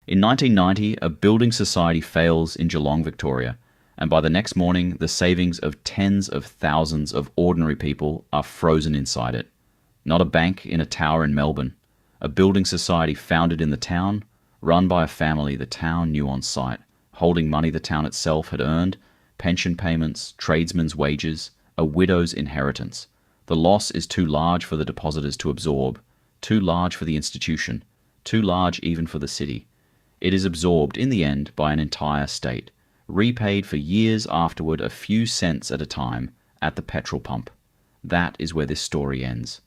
In 1990, a building society fails in Geelong, Victoria, and by the next morning, the savings of tens of thousands of ordinary people are frozen inside it. Not a bank in a tower in Melbourne. A building society founded in the town, run by a family the town knew on sight, holding money the town itself had earned, pension payments, tradesmen's wages, a widow's inheritance. The loss is too large for the depositors to absorb, too large for the institution, too large even for the city. It is absorbed in the end by an entire state, repaid for years afterward a few cents at a time at the petrol pump. That is where this story ends.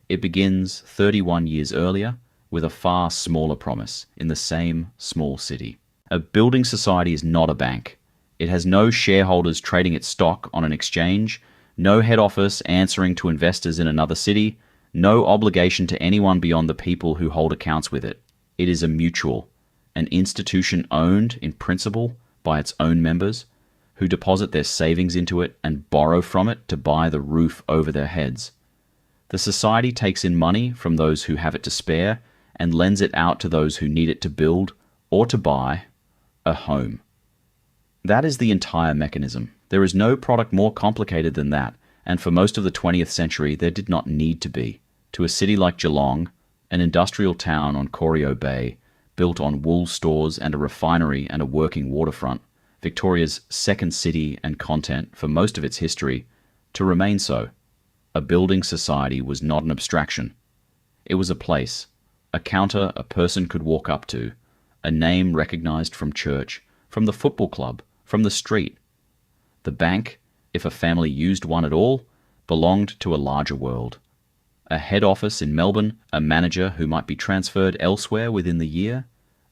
It begins 31 years earlier with a far smaller promise in the same small city. A building society is not a bank. It has no shareholders trading its stock on an exchange, no head office answering to investors in another city, no obligation to anyone beyond the people who hold accounts with it. It is a mutual, an institution owned, in principle, by its own members, who deposit their savings into it and borrow from it to buy the roof over their heads. The society takes in money from those who have it to spare and lends it out to those who need it to build or to buy a home. That is the entire mechanism. There is no product more complicated than that, and for most of the 20th century there did not need to be. To a city like Geelong, an industrial town on Corio Bay, built on wool stores and a refinery and a working waterfront, Victoria's second city and content for most of its history, to remain so. A building society was not an abstraction. It was a place, a counter a person could walk up to, a name recognized from church, from the football club, from the street. The bank, if a family used one at all, belonged to a larger world. A head office in Melbourne, a manager who might be transferred elsewhere within the year,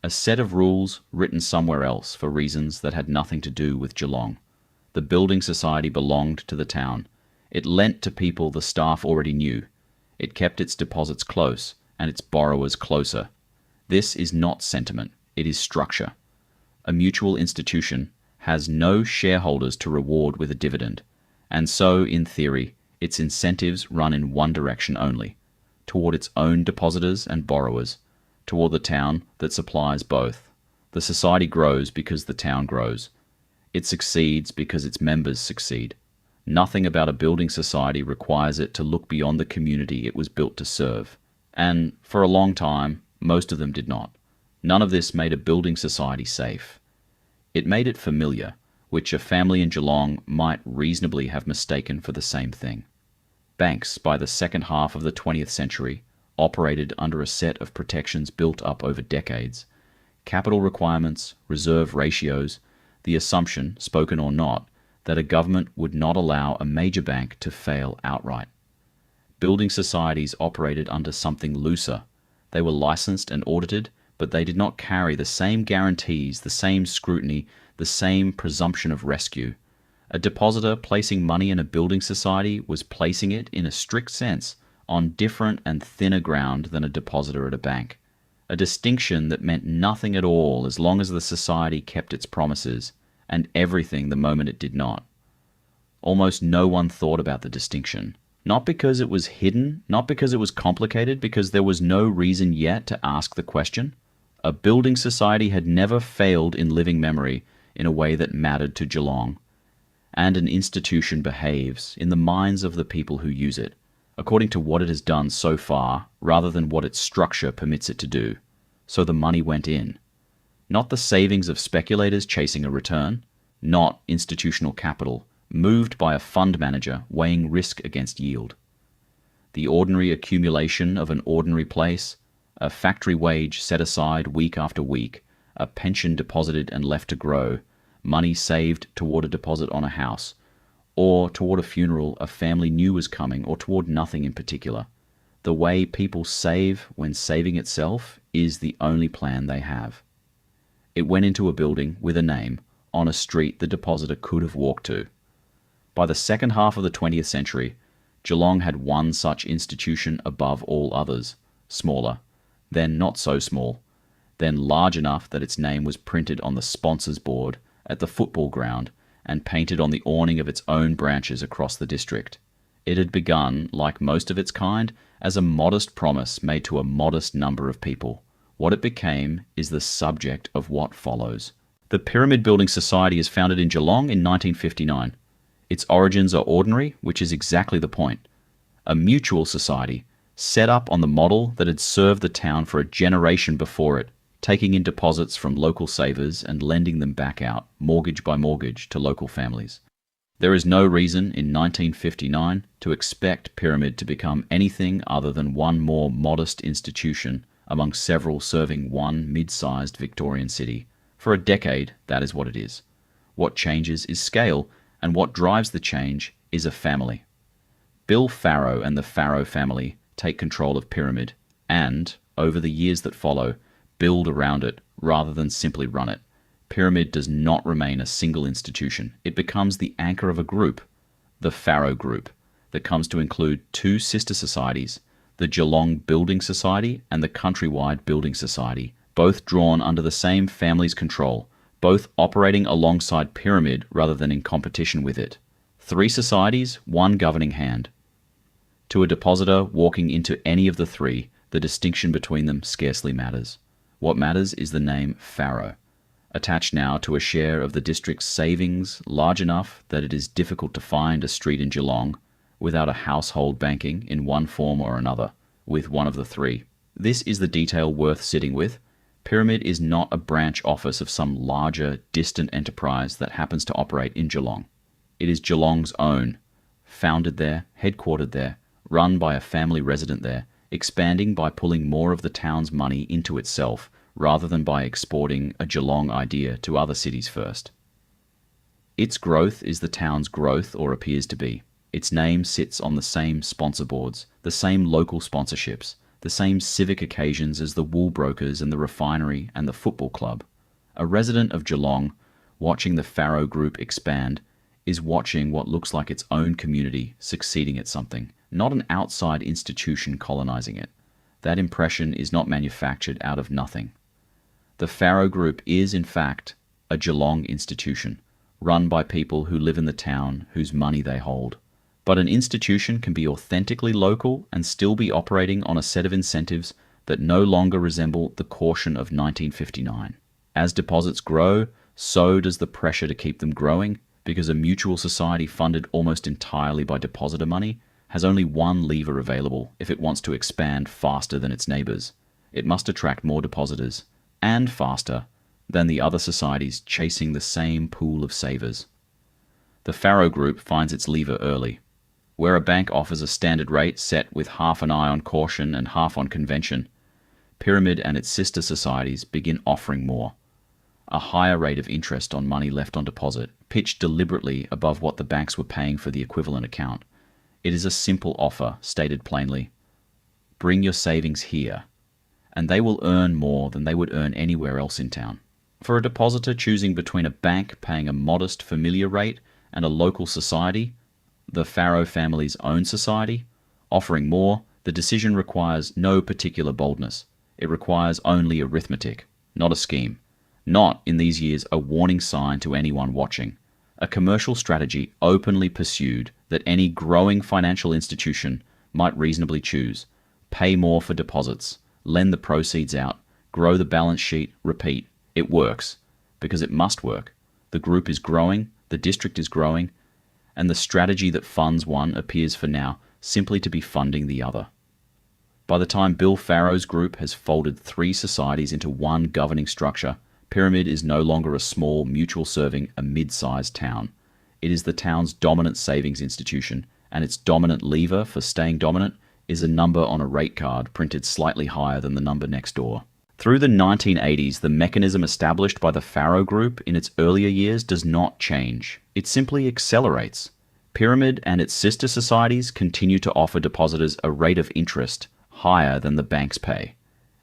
a set of rules written somewhere else for reasons that had nothing to do with Geelong. The building society belonged to the town. It lent to people the staff already knew. It kept its deposits close and its borrowers closer. This is not sentiment, it is structure. A mutual institution has no shareholders to reward with a dividend, and so, in theory, its incentives run in one direction only, toward its own depositors and borrowers, toward the town that supplies both. The society grows because the town grows. It succeeds because its members succeed. Nothing about a building society requires it to look beyond the community it was built to serve. And, for a long time, most of them did not. None of this made a building society safe. It made it familiar, which a family in Geelong might reasonably have mistaken for the same thing. Banks, by the second half of the 20th century, operated under a set of protections built up over decades. Capital requirements, reserve ratios, the assumption, spoken or not, that a government would not allow a major bank to fail outright. Building societies operated under something looser. They were licensed and audited, but they did not carry the same guarantees, the same scrutiny, the same presumption of rescue. A depositor placing money in a building society was placing it, in a strict sense, on different and thinner ground than a depositor at a bank. A distinction that meant nothing at all as long as the society kept its promises, and everything the moment it did not. Almost no one thought about the distinction. Not because it was hidden, not because it was complicated, because there was no reason yet to ask the question. A building society had never failed in living memory in a way that mattered to Geelong. And an institution behaves, in the minds of the people who use it, according to what it has done so far, rather than what its structure permits it to do. So the money went in. Not the savings of speculators chasing a return, not institutional capital, moved by a fund manager weighing risk against yield. The ordinary accumulation of an ordinary place, a factory wage set aside week after week, a pension deposited and left to grow, money saved toward a deposit on a house, or toward a funeral a family knew was coming, or toward nothing in particular. The way people save when saving itself is the only plan they have. It went into a building with a name, on a street the depositor could have walked to. By the second half of the 20th century, Geelong had one such institution above all others, smaller, then not so small, then large enough that its name was printed on the sponsors board at the football ground and painted on the awning of its own branches across the district. It had begun, like most of its kind, as a modest promise made to a modest number of people, What it became is the subject of what follows. The Pyramid Building Society is founded in Geelong in 1959. Its origins are ordinary, which is exactly the point. A mutual society, set up on the model that had served the town for a generation before it, taking in deposits from local savers and lending them back out, mortgage by mortgage, to local families. There is no reason in 1959 to expect Pyramid to become anything other than one more modest institution among several serving one mid-sized Victorian city. For a decade, that is what it is. What changes is scale, and what drives the change is a family. Bill Farrow and the Farrow family take control of Pyramid and, over the years that follow, build around it rather than simply run it. Pyramid does not remain a single institution. It becomes the anchor of a group, the Farrow Group, that comes to include two sister societies, the Geelong Building Society and the Countrywide Building Society, both drawn under the same family's control, both operating alongside Pyramid rather than in competition with it. 3 societies, 1 governing hand. To a depositor walking into any of the 3, the distinction between them scarcely matters. What matters is the name Farrow, attached now to a share of the district's savings large enough that it is difficult to find a street in Geelong without a household banking in one form or another with one of the 3. This is the detail worth sitting with. Pyramid is not a branch office of some larger, distant enterprise that happens to operate in Geelong. It is Geelong's own, founded there, headquartered there, run by a family resident there, expanding by pulling more of the town's money into itself rather than by exporting a Geelong idea to other cities first. Its growth is the town's growth, or appears to be. Its name sits on the same sponsor boards, the same local sponsorships, the same civic occasions as the wool brokers and the refinery and the football club. A resident of Geelong, watching the Farrow Group expand, is watching what looks like its own community succeeding at something, not an outside institution colonizing it. That impression is not manufactured out of nothing. The Farrow Group is, in fact, a Geelong institution, run by people who live in the town whose money they hold. But an institution can be authentically local and still be operating on a set of incentives that no longer resemble the caution of 1959. As deposits grow, so does the pressure to keep them growing, because a mutual society funded almost entirely by depositor money has only one lever available if it wants to expand faster than its neighbours. It must attract more depositors, and faster, than the other societies chasing the same pool of savers. The Farrow Group finds its lever early. Where a bank offers a standard rate set with half an eye on caution and half on convention, Pyramid and its sister societies begin offering more. A higher rate of interest on money left on deposit, pitched deliberately above what the banks were paying for the equivalent account. It is a simple offer, stated plainly. Bring your savings here, and they will earn more than they would earn anywhere else in town. For a depositor choosing between a bank paying a modest familiar rate and a local society, the Farrow family's own society, offering more, the decision requires no particular boldness. It requires only arithmetic, not a scheme. Not, in these years, a warning sign to anyone watching. A commercial strategy openly pursued that any growing financial institution might reasonably choose. Pay more for deposits, lend the proceeds out, grow the balance sheet, repeat. It works, because it must work. The group is growing, the district is growing, and the strategy that funds one appears for now simply to be funding the other. By the time Bill Farrow's group has folded 3 societies into one governing structure, Pyramid is no longer a small, mutual-serving, a mid-sized town. It is the town's dominant savings institution, and its dominant lever for staying dominant is a number on a rate card printed slightly higher than the number next door. Through the 1980s, the mechanism established by the Farrow Group in its earlier years does not change. It simply accelerates. Pyramid and its sister societies continue to offer depositors a rate of interest higher than the banks pay.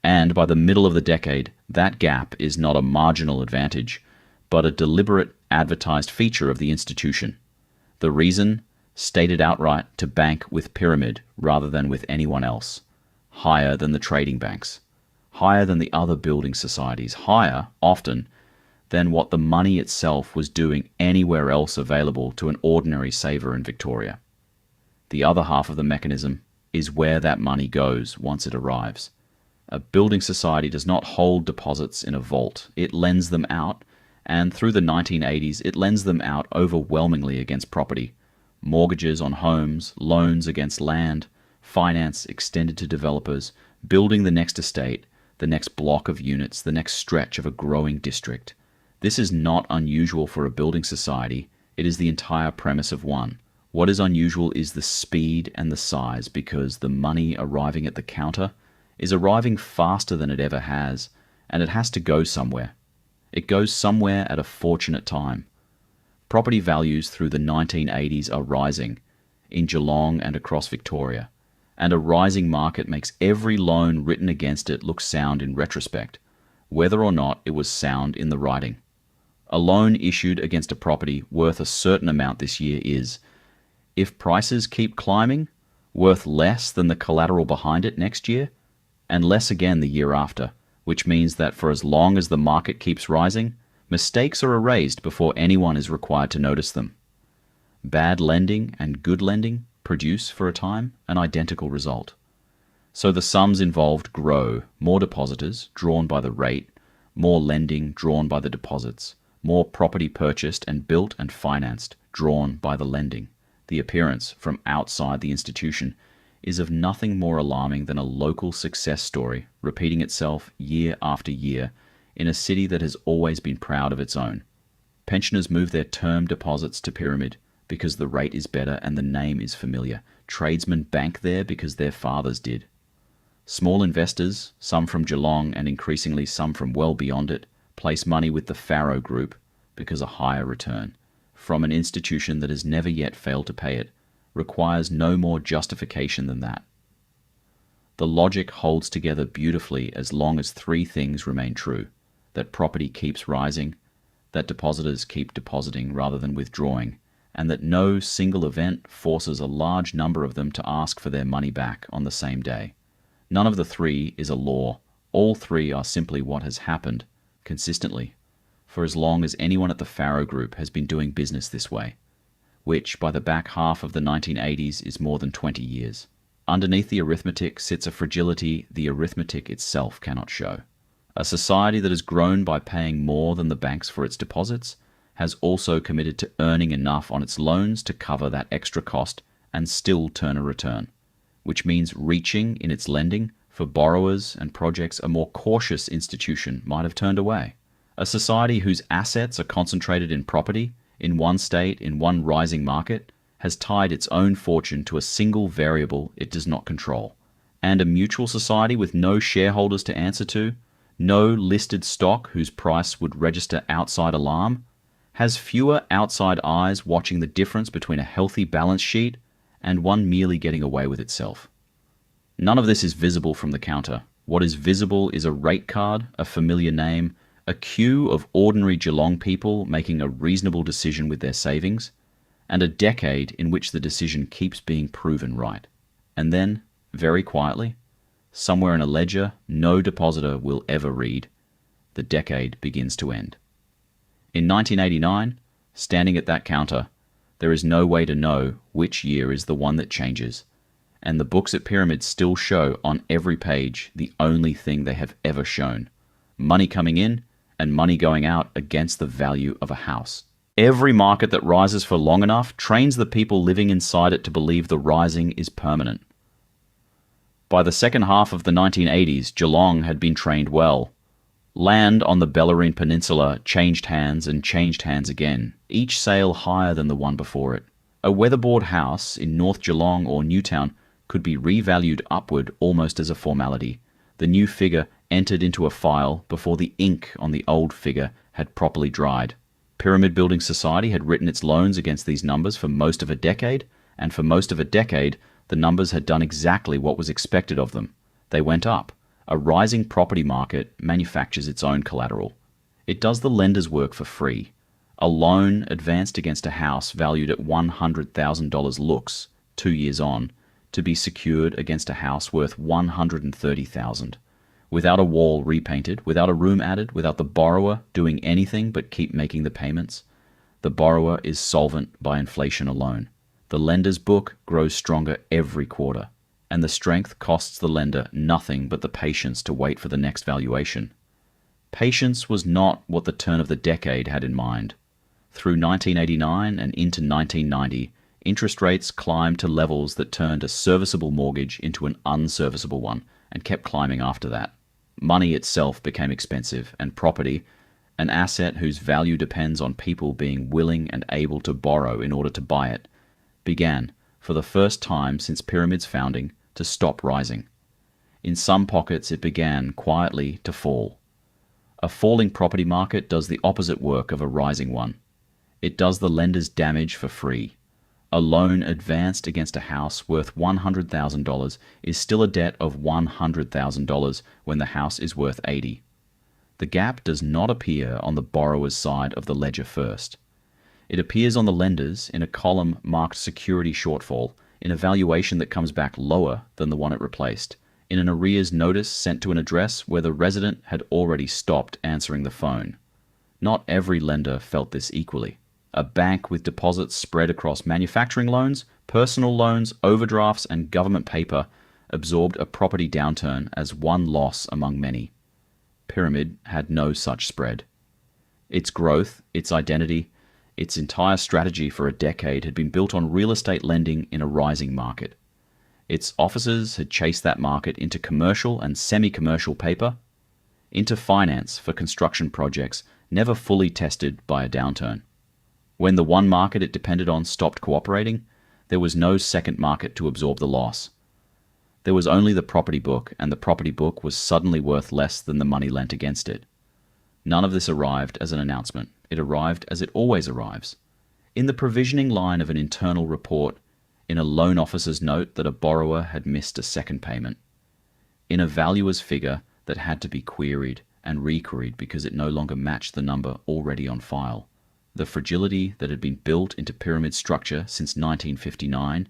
And by the middle of the decade, that gap is not a marginal advantage, but a deliberate advertised feature of the institution. The reason? Stated outright, to bank with Pyramid rather than with anyone else. Higher than the trading banks. Higher than the other building societies. Higher, often, than what the money itself was doing anywhere else available to an ordinary saver in Victoria. The other half of the mechanism is where that money goes once it arrives. A building society does not hold deposits in a vault. It lends them out, and through the 1980s, it lends them out overwhelmingly against property. Mortgages on homes, loans against land, finance extended to developers, building the next estate, the next block of units, the next stretch of a growing district. This is not unusual for a building society. It is the entire premise of one. What is unusual is the speed and the size, because the money arriving at the counter is arriving faster than it ever has, and it has to go somewhere. It goes somewhere at a fortunate time. Property values through the 1980s are rising in Geelong and across Victoria, and a rising market makes every loan written against it look sound in retrospect, whether or not it was sound in the writing. A loan issued against a property worth a certain amount this year is, if prices keep climbing, worth less than the collateral behind it next year, and less again the year after, which means that for as long as the market keeps rising, mistakes are erased before anyone is required to notice them. Bad lending and good lending produce, for a time, an identical result. So the sums involved grow: more depositors, drawn by the rate, more lending, drawn by the deposits, more property purchased and built and financed, drawn by the lending. The appearance, from outside the institution, is of nothing more alarming than a local success story repeating itself year after year in a city that has always been proud of its own. Pensioners move their term deposits to Pyramid because the rate is better and the name is familiar. Tradesmen bank there because their fathers did. Small investors, some from Geelong and increasingly some from well beyond it, place money with the Farrow Group because a higher return, from an institution that has never yet failed to pay it, requires no more justification than that. The logic holds together beautifully as long as three things remain true: that property keeps rising, that depositors keep depositing rather than withdrawing, and that no single event forces a large number of them to ask for their money back on the same day. None of the three is a law. All three are simply what has happened consistently for as long as anyone at the Farrow Group has been doing business this way, which by the back half of the 1980s is more than 20 years. Underneath the arithmetic sits a fragility the arithmetic itself cannot show. A society that has grown by paying more than the banks for its deposits has also committed to earning enough on its loans to cover that extra cost and still turn a return, which means reaching in its lending for borrowers and projects a more cautious institution might have turned away. A society whose assets are concentrated in property, in one state, in one rising market, has tied its own fortune to a single variable it does not control. And a mutual society with no shareholders to answer to, no listed stock whose price would register outside alarm, has fewer outside eyes watching the difference between a healthy balance sheet and one merely getting away with itself. None of this is visible from the counter. What is visible is a rate card, a familiar name, a queue of ordinary Geelong people making a reasonable decision with their savings, and a decade in which the decision keeps being proven right. And then, very quietly, somewhere in a ledger no depositor will ever read, the decade begins to end. In 1989, standing at that counter, there is no way to know which year is the one that changes, and the books at Pyramid still show on every page the only thing they have ever shown: money coming in and money going out against the value of a house. Every market that rises for long enough trains the people living inside it to believe the rising is permanent. By the second half of the 1980s, Geelong had been trained well. Land on the Bellarine Peninsula changed hands and changed hands again, each sale higher than the one before it. A weatherboard house in North Geelong or Newtown could be revalued upward almost as a formality. The new figure entered into a file before the ink on the old figure had properly dried. Pyramid Building Society had written its loans against these numbers for most of a decade, and for most of a decade, the numbers had done exactly what was expected of them. They went up. A rising property market manufactures its own collateral. It does the lender's work for free. A loan advanced against a house valued at $100,000 looks, 2 years on, to be secured against a house worth $130,000. Without a wall repainted, without a room added, without the borrower doing anything but keep making the payments, the borrower is solvent by inflation alone. The lender's book grows stronger every quarter. and the strength costs the lender nothing but the patience to wait for the next valuation. Patience was not what the turn of the decade had in mind. Through 1989 and into 1990, interest rates climbed to levels that turned a serviceable mortgage into an unserviceable one and kept climbing after that. Money itself became expensive, and property, an asset whose value depends on people being willing and able to borrow in order to buy it, began, for the first time since Pyramid's founding, to stop rising. In some pockets it began quietly to fall. A falling property market does the opposite work of a rising one. It does the lender's damage for free. A loan advanced against a house worth $100,000 is still a debt of $100,000 when the house is worth $80,000. The gap does not appear on the borrower's side of the ledger first. It appears on the lender's in a column marked security shortfall, in a valuation that comes back lower than the one it replaced, in an arrears notice sent to an address where the resident had already stopped answering the phone. Not every lender felt this equally. A bank with deposits spread across manufacturing loans, personal loans, overdrafts, and government paper absorbed a property downturn as one loss among many. Pyramid had no such spread. Its growth, its identity, its entire strategy for a decade had been built on real estate lending in a rising market. Its officers had chased that market into commercial and semi-commercial paper, into finance for construction projects never fully tested by a downturn. When the one market it depended on stopped cooperating, there was no second market to absorb the loss. There was only the property book, and the property book was suddenly worth less than the money lent against it. None of this arrived as an announcement. It arrived as it always arrives. In the provisioning line of an internal report, in a loan officer's note that a borrower had missed a second payment, in a valuer's figure that had to be queried and requeried because it no longer matched the number already on file. The fragility that had been built into pyramid structure since 1959,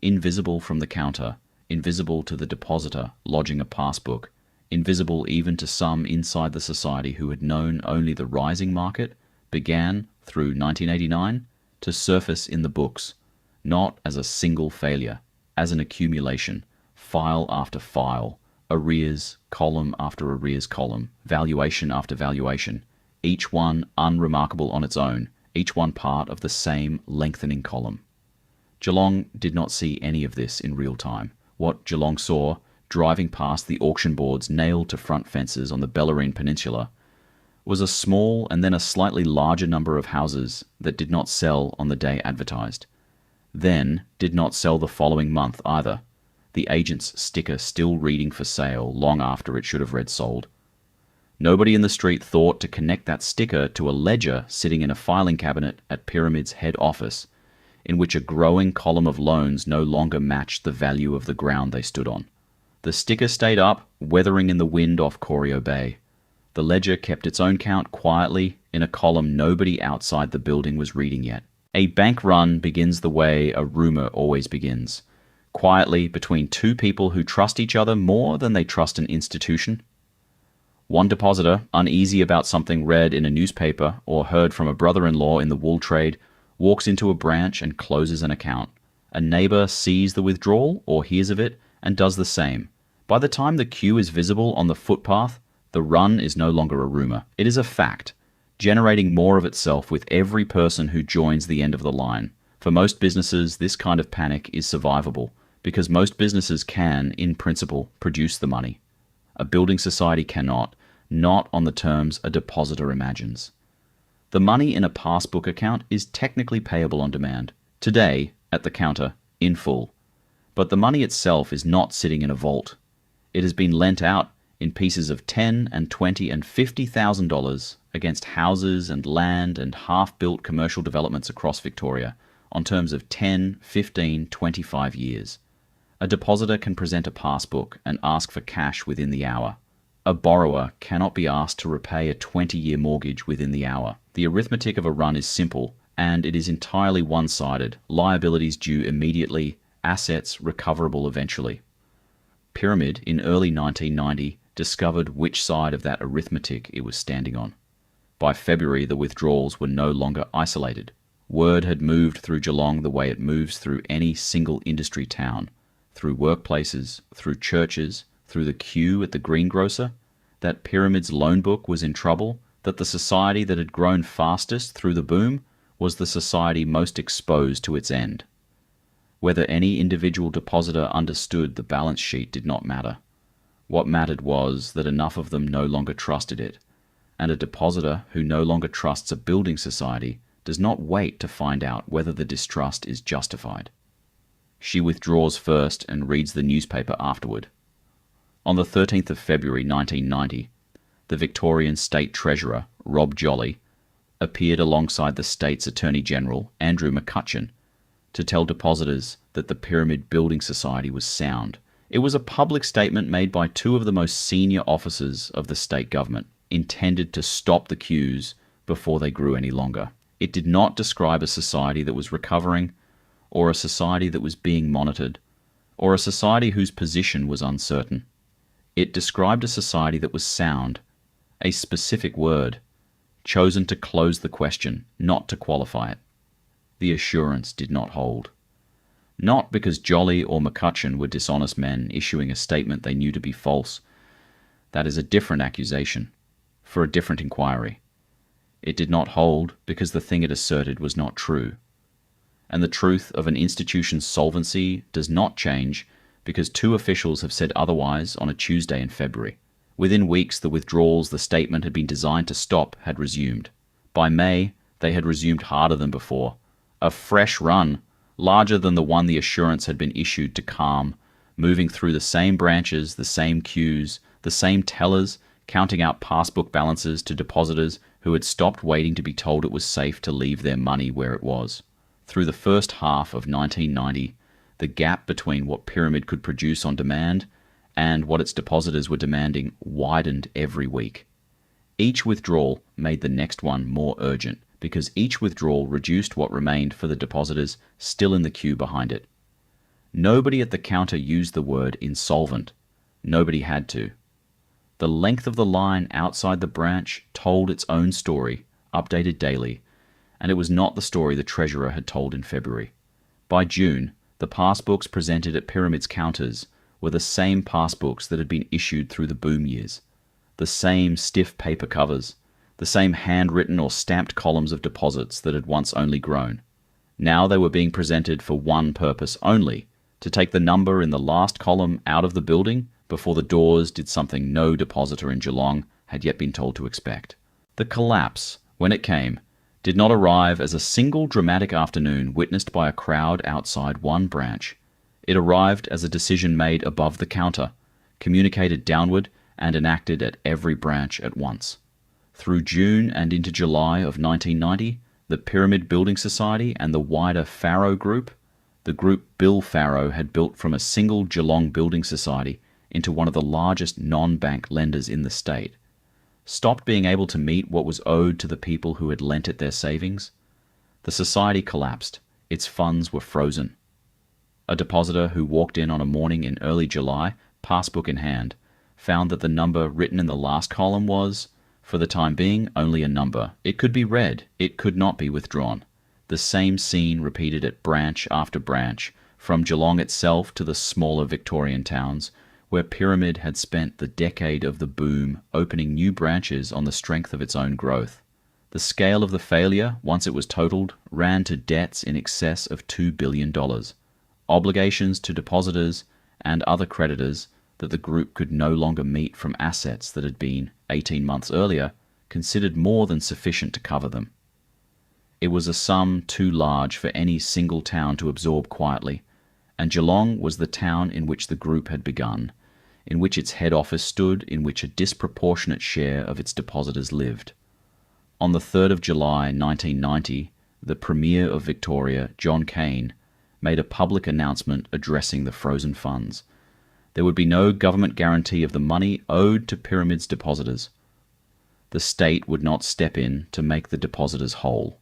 invisible from the counter, invisible to the depositor lodging a passbook, invisible even to some inside the society who had known only the rising market, began, through 1989, to surface in the books, not as a single failure, as an accumulation, file after file, arrears, column after arrears column, valuation after valuation, each one unremarkable on its own, each one part of the same lengthening column. Geelong did not see any of this in real time. What Geelong saw, driving past the auction boards nailed to front fences on the Bellarine Peninsula, was a small and then a slightly larger number of houses that did not sell on the day advertised. Then did not sell the following month either, the agent's sticker still reading for sale long after it should have read sold. Nobody in the street thought to connect that sticker to a ledger sitting in a filing cabinet at Pyramid's head office, in which a growing column of loans no longer matched the value of the ground they stood on. The sticker stayed up, weathering in the wind off Corio Bay. The ledger kept its own count quietly in a column nobody outside the building was reading yet. A bank run begins the way a rumor always begins, quietly between two people who trust each other more than they trust an institution. One depositor, uneasy about something read in a newspaper or heard from a brother-in-law in the wool trade, walks into a branch and closes an account. A neighbour sees the withdrawal or hears of it and does the same. By the time the queue is visible on the footpath, the run is no longer a rumour. It is a fact, generating more of itself with every person who joins the end of the line. For most businesses, this kind of panic is survivable, because most businesses can, in principle, produce the money. A building society cannot, not on the terms a depositor imagines. The money in a passbook account is technically payable on demand, today, at the counter, in full. But the money itself is not sitting in a vault. It has been lent out in pieces of $10,000 and $20,000 and $50,000 against houses and land and half-built commercial developments across Victoria on terms of 10, 15, 25 years. A depositor can present a passbook and ask for cash within the hour. A borrower cannot be asked to repay a 20-year mortgage within the hour. The arithmetic of a run is simple, and it is entirely one-sided. Liabilities due immediately, assets recoverable eventually. Pyramid, in early 1990, discovered which side of that arithmetic it was standing on. By February, the withdrawals were no longer isolated. Word had moved through Geelong the way it moves through any single industry town, through workplaces, through churches, through the queue at the greengrocer, that Pyramid's loan book was in trouble, that the society that had grown fastest through the boom was the society most exposed to its end. Whether any individual depositor understood the balance sheet did not matter. What mattered was that enough of them no longer trusted it, and a depositor who no longer trusts a building society does not wait to find out whether the distrust is justified. She withdraws first and reads the newspaper afterward. On the 13th of February 1990, the Victorian State Treasurer, Rob Jolly, appeared alongside the state's Attorney General, Andrew McCutcheon, to tell depositors that the Pyramid Building Society was sound. It was a public statement made by two of the most senior officers of the state government, intended to stop the queues before they grew any longer. It did not describe a society that was recovering, or a society that was being monitored, or a society whose position was uncertain. It described a society that was sound, a specific word, chosen to close the question, not to qualify it. The assurance did not hold. Not because Jolly or McCutcheon were dishonest men issuing a statement they knew to be false. That is a different accusation, for a different inquiry. It did not hold because the thing it asserted was not true. And the truth of an institution's solvency does not change because two officials have said otherwise on a Tuesday in February. Within weeks, the withdrawals the statement had been designed to stop had resumed. By May, they had resumed harder than before. A fresh run, larger than the one the assurance had been issued to calm, moving through the same branches, the same queues, the same tellers, counting out passbook balances to depositors who had stopped waiting to be told it was safe to leave their money where it was. Through the first half of 1990, the gap between what Pyramid could produce on demand and what its depositors were demanding widened every week. Each withdrawal made the next one more urgent because each withdrawal reduced what remained for the depositors still in the queue behind it. Nobody at the counter used the word insolvent. Nobody had to. The length of the line outside the branch told its own story, updated daily, and it was not the story the treasurer had told in February. By June, the passbooks presented at Pyramid's counters were the same passbooks that had been issued through the boom years, the same stiff paper covers, the same handwritten or stamped columns of deposits that had once only grown. Now they were being presented for one purpose only, to take the number in the last column out of the building before the doors did something no depositor in Geelong had yet been told to expect. The collapse, when it came, did not arrive as a single dramatic afternoon witnessed by a crowd outside one branch. It arrived as a decision made above the counter, communicated downward, and enacted at every branch at once. Through June and into July of 1990, the Pyramid Building Society and the wider Farrow Group, the group Bill Farrow had built from a single Geelong building society into one of the largest non-bank lenders in the state, stopped being able to meet what was owed to the people who had lent it their savings. The society collapsed. Its funds were frozen. A depositor who walked in on a morning in early July, passbook in hand, found that the number written in the last column was, for the time being, only a number. It could be read. It could not be withdrawn. The same scene repeated at branch after branch, from Geelong itself to the smaller Victorian towns, where Pyramid had spent the decade of the boom opening new branches on the strength of its own growth. The scale of the failure, once it was totaled, ran to debts in excess of $2 billion, obligations to depositors and other creditors that the group could no longer meet from assets that had been, 18 months earlier, considered more than sufficient to cover them. It was a sum too large for any single town to absorb quietly, and Geelong was the town in which the group had begun, in which its head office stood, in which a disproportionate share of its depositors lived. On the 3rd of July 1990, the Premier of Victoria, John Cain, made a public announcement addressing the frozen funds. There would be no government guarantee of the money owed to Pyramid's depositors. The state would not step in to make the depositors whole.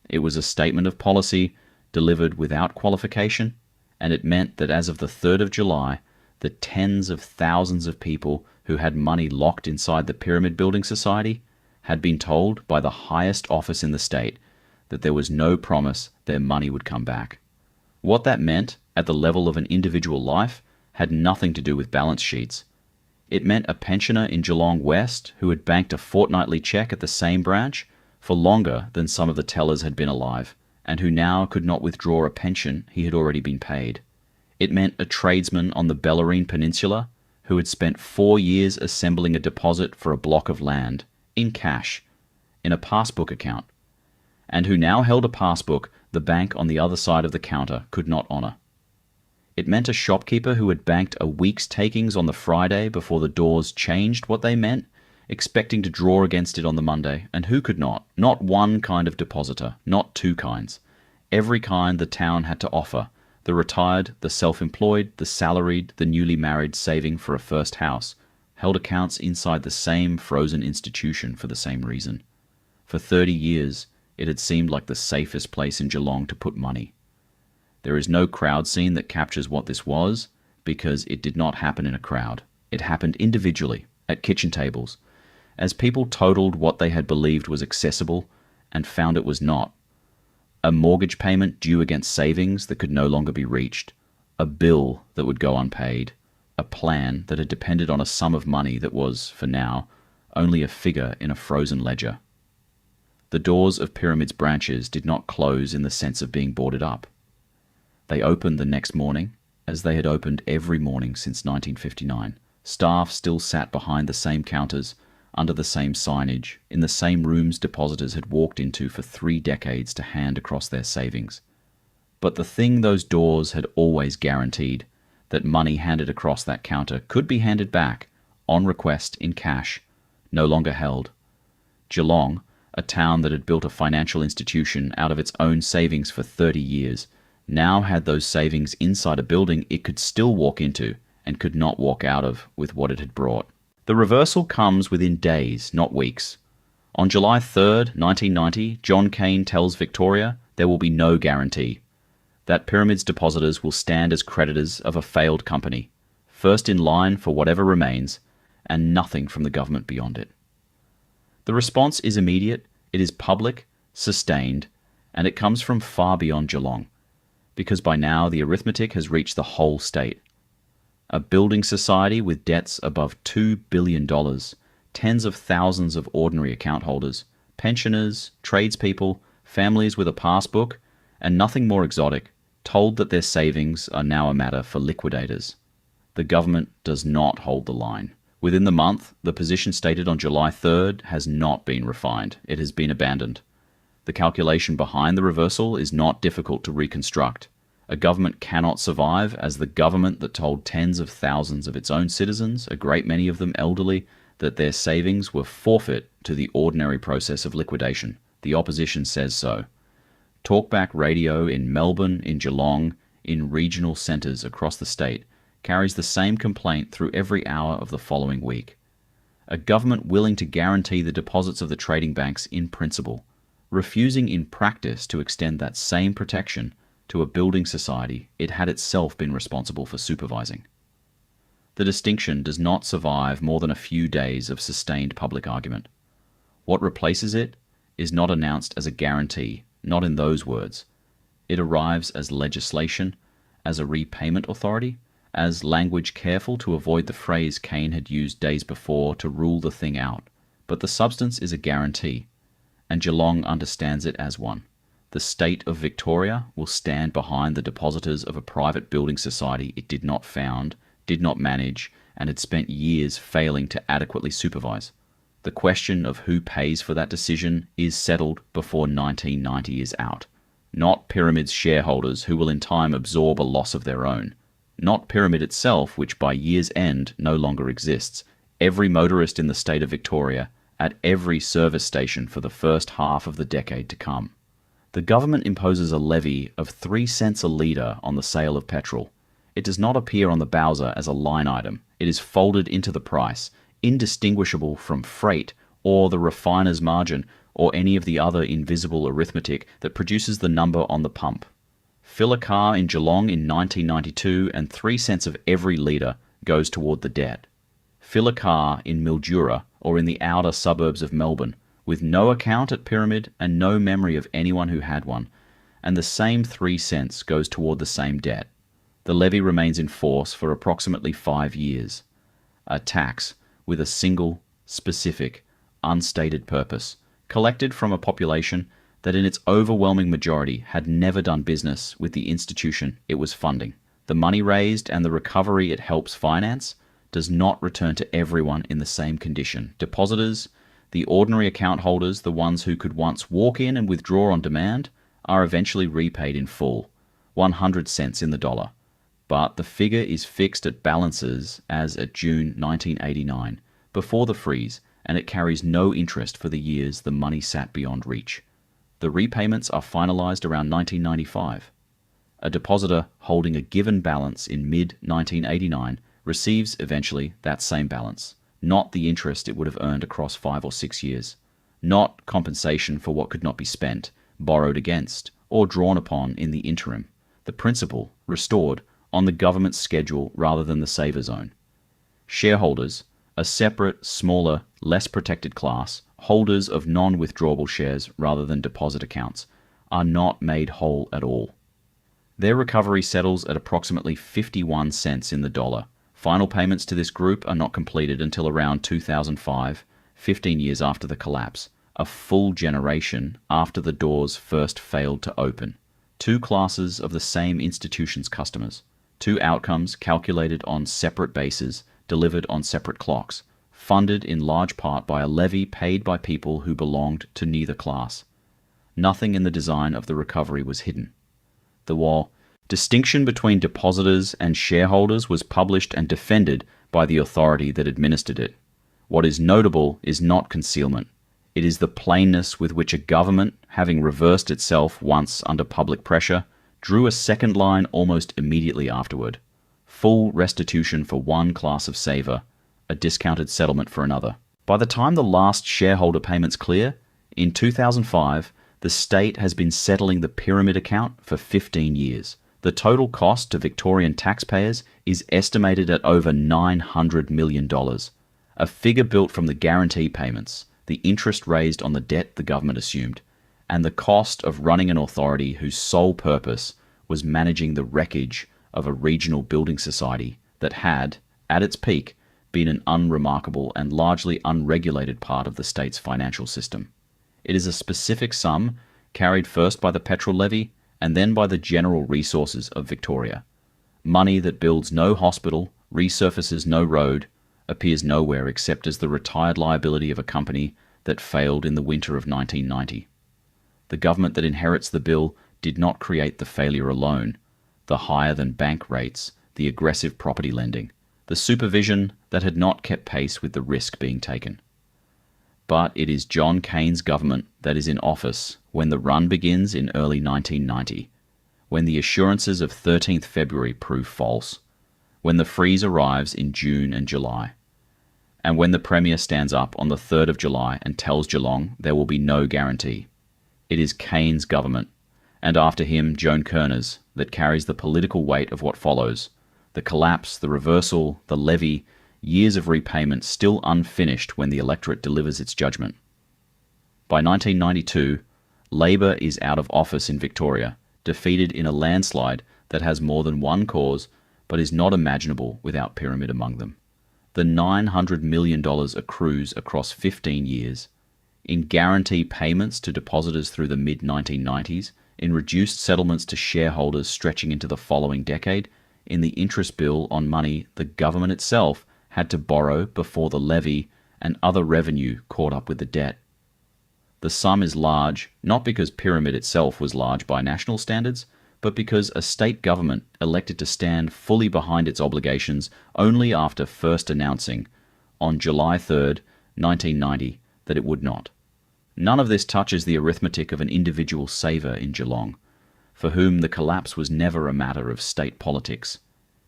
It was a statement of policy delivered without qualification, and it meant that as of the 3rd of July, the tens of thousands of people who had money locked inside the Pyramid Building Society had been told by the highest office in the state that there was no promise their money would come back. What that meant at the level of an individual life had nothing to do with balance sheets. It meant a pensioner in Geelong West who had banked a fortnightly cheque at the same branch for longer than some of the tellers had been alive, and who now could not withdraw a pension he had already been paid. It meant a tradesman on the Bellarine Peninsula who had spent 4 years assembling a deposit for a block of land, in cash, in a passbook account, and who now held a passbook the bank on the other side of the counter could not honour. It meant a shopkeeper who had banked a week's takings on the Friday before the doors changed what they meant, expecting to draw against it on the Monday, and who could not. Not one kind of depositor, not two kinds. Every kind the town had to offer: the retired, the self-employed, the salaried, the newly married saving for a first house, held accounts inside the same frozen institution for the same reason. For 30 years, it had seemed like the safest place in Geelong to put money. There is no crowd scene that captures what this was, because it did not happen in a crowd. It happened individually, at kitchen tables, as people totaled what they had believed was accessible and found it was not. A mortgage payment due against savings that could no longer be reached, a bill that would go unpaid, a plan that had depended on a sum of money that was, for now, only a figure in a frozen ledger. The doors of Pyramid's branches did not close in the sense of being boarded up. They opened the next morning, as they had opened every morning since 1959. Staff still sat behind the same counters, under the same signage, in the same rooms depositors had walked into for 3 decades to hand across their savings. But the thing those doors had always guaranteed, that money handed across that counter could be handed back, on request in cash, no longer held. Geelong, a town that had built a financial institution out of its own savings for 30 years, now had those savings inside a building it could still walk into and could not walk out of with what it had brought. The reversal comes within days, not weeks. On July 3rd, 1990, John Cain tells Victoria there will be no guarantee, that Pyramid's depositors will stand as creditors of a failed company, first in line for whatever remains, and nothing from the government beyond it. The response is immediate, it is public, sustained, and it comes from far beyond Geelong, because by now the arithmetic has reached the whole state. A building society with debts above $2 billion, tens of thousands of ordinary account holders, pensioners, tradespeople, families with a passbook, and nothing more exotic, told that their savings are now a matter for liquidators. The government does not hold the line. Within the month, the position stated on July 3rd has not been refined. It has been abandoned. The calculation behind the reversal is not difficult to reconstruct. A government cannot survive as the government that told tens of thousands of its own citizens, a great many of them elderly, that their savings were forfeit to the ordinary process of liquidation. The opposition says so. Talkback radio in Melbourne, in Geelong, in regional centres across the state carries the same complaint through every hour of the following week. A government willing to guarantee the deposits of the trading banks in principle, refusing in practice to extend that same protection to a building society it had itself been responsible for supervising. The distinction does not survive more than a few days of sustained public argument. What replaces it is not announced as a guarantee, not in those words. It arrives as legislation, as a repayment authority, as language careful to avoid the phrase Cain had used days before to rule the thing out. But the substance is a guarantee, and Geelong understands it as one. The state of Victoria will stand behind the depositors of a private building society it did not found, did not manage, and had spent years failing to adequately supervise. The question of who pays for that decision is settled before 1990 is out. Not Pyramid's shareholders, who will in time absorb a loss of their own. Not Pyramid itself, which by year's end no longer exists. Every motorist in the state of Victoria, at every service station for the first half of the decade to come. The government imposes a levy of 3 cents a litre on the sale of petrol. It does not appear on the Bowser as a line item. It is folded into the price, indistinguishable from freight or the refiner's margin or any of the other invisible arithmetic that produces the number on the pump. Fill a car in Geelong in 1992 and 3 cents of every litre goes toward the debt. Fill a car in Mildura or in the outer suburbs of Melbourne with no account at Pyramid and no memory of anyone who had one, and the same 3 cents goes toward the same debt. The levy remains in force for approximately 5 years. A tax with a single, specific, unstated purpose, collected from a population that in its overwhelming majority had never done business with the institution it was funding. The money raised and the recovery it helps finance does not return to everyone in the same condition. Depositors, the ordinary account holders, the ones who could once walk in and withdraw on demand, are eventually repaid in full, 100 cents in the dollar. But the figure is fixed at balances as at June 1989, before the freeze, and it carries no interest for the years the money sat beyond reach. The repayments are finalized around 1995. A depositor holding a given balance in mid-1989 receives eventually that same balance, not the interest it would have earned across 5 or 6 years, not compensation for what could not be spent, borrowed against, or drawn upon in the interim. The principal restored on the government's schedule rather than the saver zone. Shareholders, a separate, smaller, less protected class, holders of non-withdrawable shares rather than deposit accounts, are not made whole at all. Their recovery settles at approximately 51 cents in the dollar. Final payments to this group are not completed until around 2005, 15 years after the collapse, a full generation after the doors first failed to open. Two classes of the same institution's customers, two outcomes calculated on separate bases, delivered on separate clocks, funded in large part by a levy paid by people who belonged to neither class. Nothing in the design of the recovery was hidden. The distinction between depositors and shareholders was published and defended by the authority that administered it. What is notable is not concealment. It is the plainness with which a government, having reversed itself once under public pressure, drew a second line almost immediately afterward. Full restitution for one class of saver, a discounted settlement for another. By the time the last shareholder payments clear, in 2005, the state has been settling the pyramid account for 15 years. The total cost to Victorian taxpayers is estimated at over $900 million, a figure built from the guarantee payments, the interest raised on the debt the government assumed, and the cost of running an authority whose sole purpose was managing the wreckage of a regional building society that had, at its peak, been an unremarkable and largely unregulated part of the state's financial system. It is a specific sum carried first by the petrol levy and then by the general resources of Victoria. Money that builds no hospital, resurfaces no road, appears nowhere except as the retired liability of a company that failed in the winter of 1990. The government that inherits the bill did not create the failure alone, the higher-than-bank rates, the aggressive property lending, the supervision that had not kept pace with the risk being taken. But it is John Cain's government that is in office when the run begins in early 1990, when the assurances of 13th February prove false, when the freeze arrives in June and July, and when the Premier stands up on the 3rd of July and tells Geelong there will be no guarantee. It is Cain's government, and after him Joan Kirner's, that carries the political weight of what follows, the collapse, the reversal, the levy, years of repayment still unfinished when the electorate delivers its judgment. By 1992, Labor is out of office in Victoria, defeated in a landslide that has more than one cause but is not imaginable without pyramid among them. The $900 million accrues across 15 years, in guarantee payments to depositors through the mid-1990s, in reduced settlements to shareholders stretching into the following decade, in the interest bill on money the government itself had to borrow before the levy and other revenue caught up with the debt. The sum is large, not because pyramid itself was large by national standards, but because a state government elected to stand fully behind its obligations only after first announcing, on July 3rd, 1990, that it would not. None of this touches the arithmetic of an individual saver in Geelong, for whom the collapse was never a matter of state politics.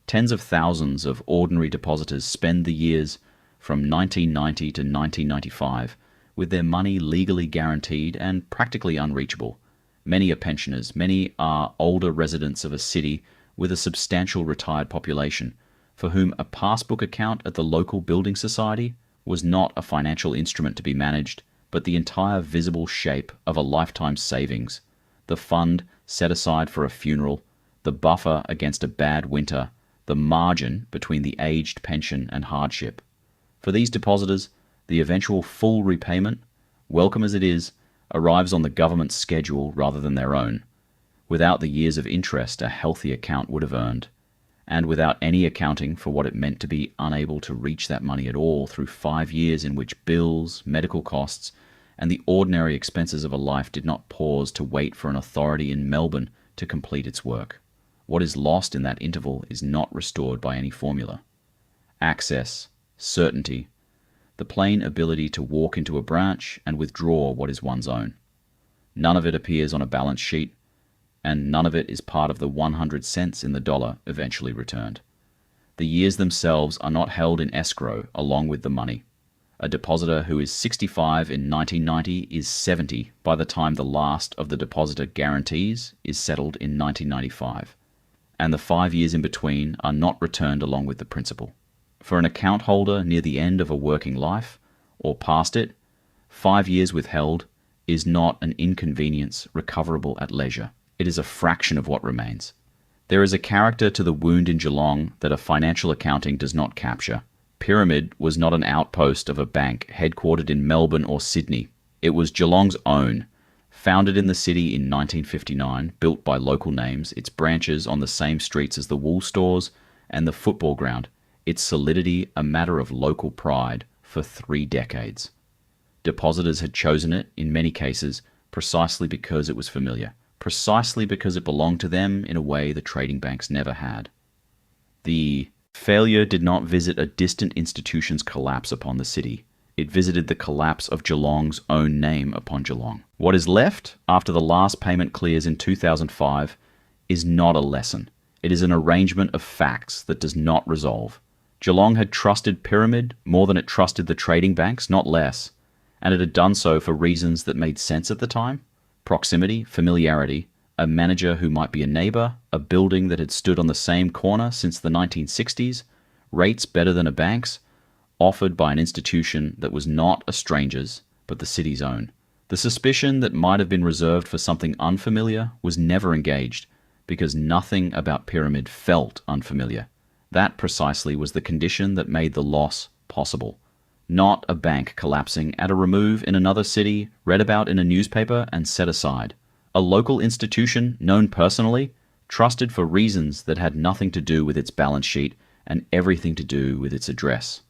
Tens of thousands of ordinary depositors spend the years from 1990 to 1995 with their money legally guaranteed and practically unreachable. Many are pensioners, many are older residents of a city with a substantial retired population, for whom a passbook account at the local building society was not a financial instrument to be managed, but the entire visible shape of a lifetime savings, the fund set aside for a funeral, the buffer against a bad winter, the margin between the aged pension and hardship. For these depositors, the eventual full repayment, welcome as it is, arrives on the government's schedule rather than their own, without the years of interest a healthy account would have earned, and without any accounting for what it meant to be unable to reach that money at all through 5 years in which bills, medical costs, and the ordinary expenses of a life did not pause to wait for an authority in Melbourne to complete its work. What is lost in that interval is not restored by any formula. Access, certainty, the plain ability to walk into a branch and withdraw what is one's own. None of it appears on a balance sheet, and none of it is part of the 100 cents in the dollar eventually returned. The years themselves are not held in escrow along with the money. A depositor who is 65 in 1990 is 70 by the time the last of the depositor guarantees is settled in 1995, and the 5 years in between are not returned along with the principal. For an account holder near the end of a working life, or past it, 5 years withheld is not an inconvenience recoverable at leisure. It is a fraction of what remains. There is a character to the wound in Geelong that a financial accounting does not capture. Pyramid was not an outpost of a bank headquartered in Melbourne or Sydney. It was Geelong's own. Founded in the city in 1959, built by local names, its branches on the same streets as the wool stores and the football ground, its solidity a matter of local pride for 3 decades. Depositors had chosen it, in many cases, precisely because it was familiar, precisely because it belonged to them in a way the trading banks never had. The failure did not visit a distant institution's collapse upon the city. It visited the collapse of Geelong's own name upon Geelong. What is left after the last payment clears in 2005 is not a lesson. It is an arrangement of facts that does not resolve. Geelong had trusted Pyramid more than it trusted the trading banks, not less, and it had done so for reasons that made sense at the time. Proximity, familiarity, a manager who might be a neighbour, a building that had stood on the same corner since the 1960s, rates better than a bank's, offered by an institution that was not a stranger's, but the city's own. The suspicion that might have been reserved for something unfamiliar was never engaged, because nothing about Pyramid felt unfamiliar. That precisely was the condition that made the loss possible. Not a bank collapsing at a remove in another city, read about in a newspaper and set aside. A local institution, known personally, trusted for reasons that had nothing to do with its balance sheet and everything to do with its address.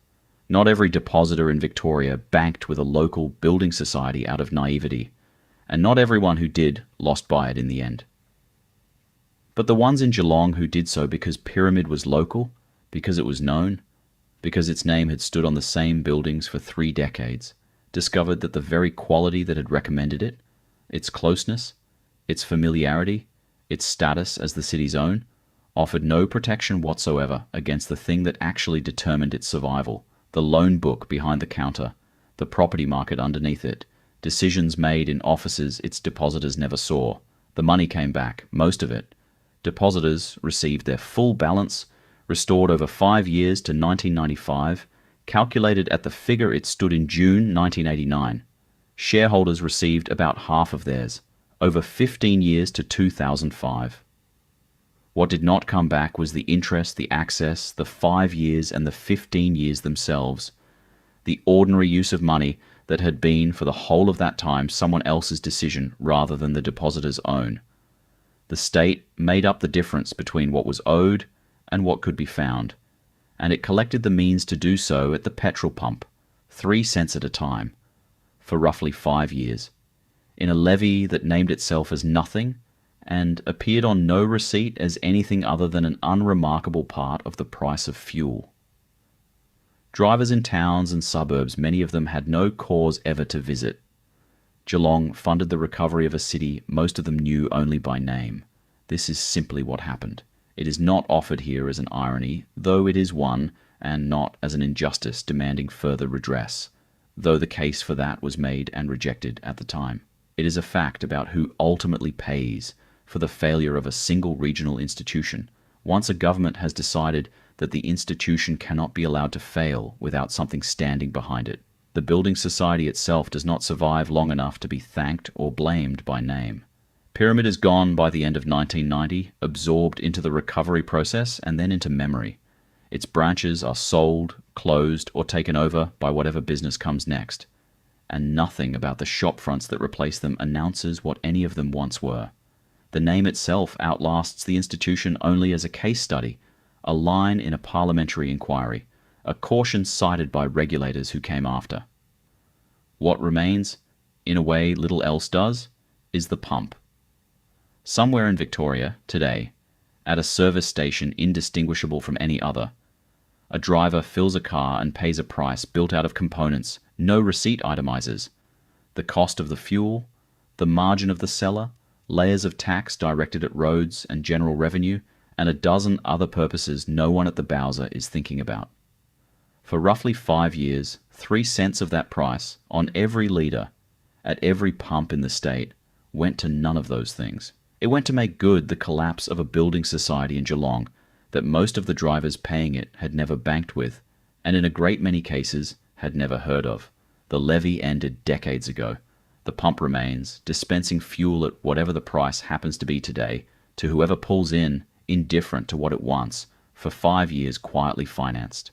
Not every depositor in Victoria banked with a local building society out of naivety, and not everyone who did lost by it in the end. But the ones in Geelong who did so because Pyramid was local, because it was known, because its name had stood on the same buildings for 3 decades, discovered that the very quality that had recommended it, its closeness, its familiarity, its status as the city's own, offered no protection whatsoever against the thing that actually determined its survival, the loan book behind the counter, the property market underneath it, decisions made in offices its depositors never saw. The money came back, most of it. Depositors received their full balance, restored over 5 years to 1995, calculated at the figure it stood in June 1989. Shareholders received about half of theirs, over 15 years to 2005. What did not come back was the interest, the access, the 5 years and the 15 years themselves, the ordinary use of money that had been for the whole of that time someone else's decision rather than the depositor's own. The state made up the difference between what was owed and what could be found, and it collected the means to do so at the petrol pump, 3 cents at a time, for roughly 5 years, in a levy that named itself as nothing and appeared on no receipt as anything other than an unremarkable part of the price of fuel. Drivers in towns and suburbs, many of them had no cause ever to visit. Geelong funded the recovery of a city most of them knew only by name. This is simply what happened. It is not offered here as an irony, though it is one, and not as an injustice demanding further redress, though the case for that was made and rejected at the time. It is a fact about who ultimately pays for the failure of a single regional institution, once a government has decided that the institution cannot be allowed to fail without something standing behind it. The building society itself does not survive long enough to be thanked or blamed by name. Pyramid is gone by the end of 1990, absorbed into the recovery process and then into memory. Its branches are sold, closed, or taken over by whatever business comes next. And nothing about the shop fronts that replace them announces what any of them once were. The name itself outlasts the institution only as a case study, a line in a parliamentary inquiry, a caution cited by regulators who came after. What remains, in a way little else does, is the pump. Somewhere in Victoria, today, at a service station indistinguishable from any other, a driver fills a car and pays a price built out of components no receipt itemizes. The cost of the fuel, the margin of the seller, layers of tax directed at roads and general revenue, and a dozen other purposes no one at the Bowser is thinking about. For roughly 5 years, 3 cents of that price, on every litre, at every pump in the state, went to none of those things. It went to make good the collapse of a building society in Geelong that most of the drivers paying it had never banked with, and in a great many cases had never heard of. The levy ended decades ago. The pump remains, dispensing fuel at whatever the price happens to be today to whoever pulls in, indifferent to what it wants, for 5 years quietly financed.